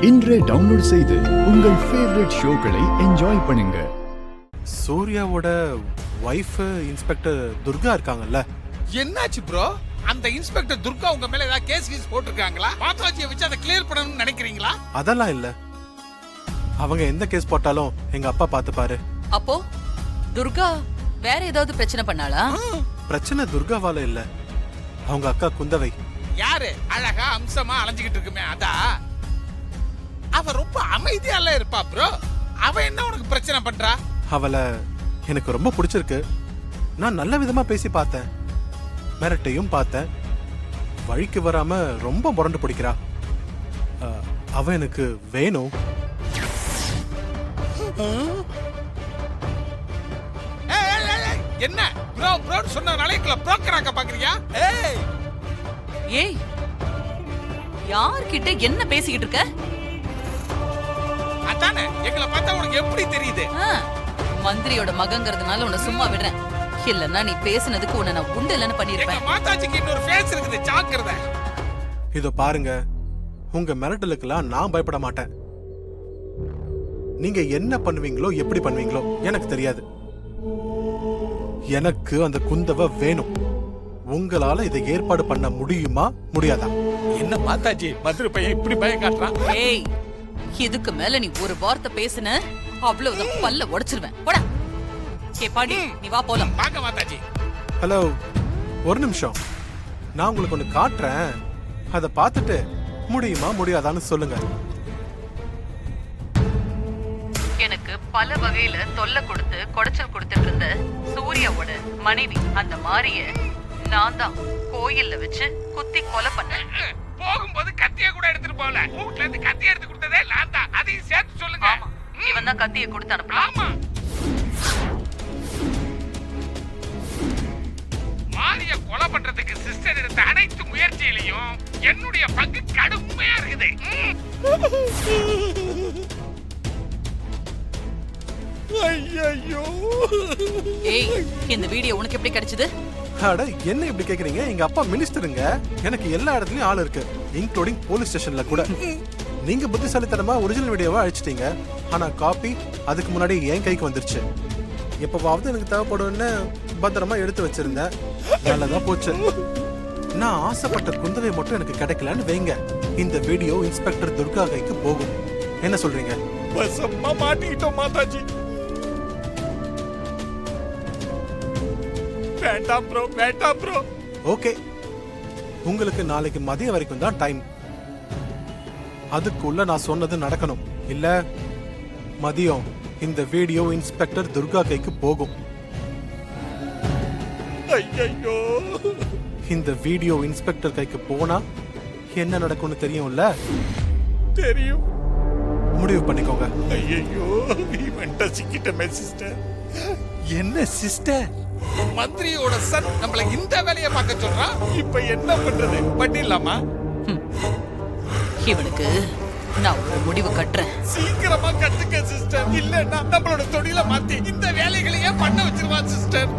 இன்றே டவுன்லோட் செய்து உங்கள் ஃபேவரட் ஷோக்களை என்ஜாய் பண்ணுங்க. சூர்யாவோட வைஃப் இன்ஸ்பெக்டர் துர்கா இருக்காங்கல்ல. என்னாச்சு ப்ரோ? அந்த இன்ஸ்பெக்டர் துர்கா உங்க மேல ஏதாவது கேஸ் போட்டிருக்காங்களா? மாதாஜியை வச்சு அதை கிளியர் பண்ணணும்னு நினைக்கிறீங்களா? அதெல்லாம் இல்ல. அவங்க எந்த கேஸ் போட்டாலும் எங்க அப்பா பாத்துப்பாரு. அப்போ துர்கா வேற ஏதாவது பிரச்சனை பண்ணாளா? பிரச்சனை துர்காவால இல்ல, அவங்க அக்கா குந்தவை. யாரு அழகா அம்சமா அலைஞ்சுகிட்டு இருக்குமே அதா? அவ ரொம்ப அமைதியால இருப்பா ப்ரோ. அவ என்ன உனக்கு பிரச்சனை பண்றா? அவளை எனக்கு ரொம்ப பிடிச்சிருக்கு. நான் நல்ல விதமா பேசி பார்த்தேன், மிரட்டையும் பார்த்தேன். வழிக்கு வராம ரொம்ப முரண்டு பிடிக்கிறா. அவ எனக்கு வேணும். என்ன ப்ரோ ப்ரோ சொன்னனால புரோக்கராக்க பாக்குறியா? ஏய், யார்கிட்ட என்ன பேசிக்கிட்டு இருக்க? அதானே எங்களை பார்த்தா உனக்கு எப்படி தெரியுது? மந்திரியோட மகங்கிறதுனால உன்னை சும்மா விடுறேன். இல்லன்னா நீ பேசுனதுக்கு உன்னை நான் உண்டு இல்லன்னு பண்ணிருப்பேன். மாதாஜிக்கு இன்னொரு ஃபேஸ் இருக்குது, ஜாக்கிரதை. இதோ பாருங்க, உங்க மிரட்டலுக்கெல்லாம் நான் பயப்பட மாட்டேன். நீங்க என்ன பண்ணுவீங்களோ எப்படி பண்ணுவீங்களோ எனக்கு தெரியாது. எனக்கு அந்த குந்தவை வேணும். உங்களால இதை ஏற்பாடு பண்ண முடியுமா முடியாதா? என்ன மாதாஜி மதுரை பையன் இப்படி பயம் காட்டுறான்? ஏய், இதுக்கு மேல நீ ஒரு வார்த்தை பேசுன அவ்வளவுதான், பல்ல உடைச்சிருவேன். போடா. ஏ பாண்டி, நீ வா போலாம். வாங்க மாதாஜி. ஹலோ, ஒரு நிமிஷம். நான் உங்களுக்கு ஒண்ணு காட்டுறேன், அதை பார்த்துட்டு முடியுமா முடியாதான்னு சொல்லுங்க. எனக்கு பல வகையில தொல்லை கொடுத்து குடைச்சல் கொடுத்துட்டு இருந்த சூர்யாவோட மனைவி அந்த மாரிய நான் தான் கோயில்ல வச்சு குத்தி கொலை பண்ணேன். போகும்போது கத்திய கூட எடுத்துட்டு போகல. வீட்ல இருந்து கத்திய எடுத்து கொடுத்ததே நான் தான். அதையும் சேர்த்து சொல்லுங்க. ஆமா, இவன் தான் கத்திய கொடுத்து அனுப்பலாம். ஆமா, மாரிய கொலை பண்றதுக்கு சிஸ்டர் எடுத்த அனைத்து முயற்சியிலையும் என்னுடைய பங்கு கடுமையா இருக்குது. ஐயோ, ஏய், இந்த வீடியோ உனக்கு எப்படி கிடைச்சது? அட, என்ன இப்படி கேக்குறீங்க? எங்க அப்பா மினிஸ்டருங்க. எனக்கு எல்லா இடத்துலயும் ஆள் இருக்கு, இன்க்ளூடிங் போலீஸ் ஸ்டேஷன்ல கூட. நீங்க புத்திசாலித்தனமா ஒரிஜினல் வீடியோவை அழிச்சிட்டீங்க, ஆனா காப்பி அதுக்கு முன்னாடி என் கைக்கு வந்துருச்சு. எப்பவாவது எனக்கு தேவைப்படும்னு பத்திரமா எடுத்து வச்சிருந்தேன். நல்லதா போச்சு. நான் ஆசைப்பட்ட குந்தவை மட்டும் எனக்கு கிடைக்கலன்னு வைங்க, இந்த வீடியோ இன்ஸ்பெக்டர் துர்கா கைக்கு போகும். என்ன சொல்றீங்க? பசம்மா மாட்டிக்கிட்டோம் மாதாஜி. வேண்டாம் ப்ரோ, வேண்டாம் ப்ரோ. ஓகே, உங்களுக்கு நாளைக்கு மதியம் வரைக்கும் தான் டைம். அதுக்குள்ள நான் சொன்னது நடக்கணும். இல்ல மதியம் இந்த வீடியோ இன்ஸ்பெக்டர் துர்கா கைக்கு போகும். ஐயோ, இந்த வீடியோ இன்ஸ்பெக்டர் கைக்கு போனா என்ன நடக்கும்னு தெரியும்ல? தெரியும். முடிவு பண்ணிக்கோங்க. ஐயோ, இவன்ட்ட சிக்கிட்டமே சிஸ்டர். என்ன சிஸ்டர்? மந்திரியோட சன் நம்மள இந்த வேலையை பார்க்க சொல்றான். இப்ப என்ன பண்றது? பண்ணிடலாமா? இவனுக்கு நான் ஒரு முடிவு கட்டுறேன். சீக்கிரமா கட்டுங்க சிஸ்டர், இல்லன்னா நம்மளோட தொழிலை மாத்தி இந்த வேலைகளையே பண்ண வச்சிருவான் சிஸ்டர்.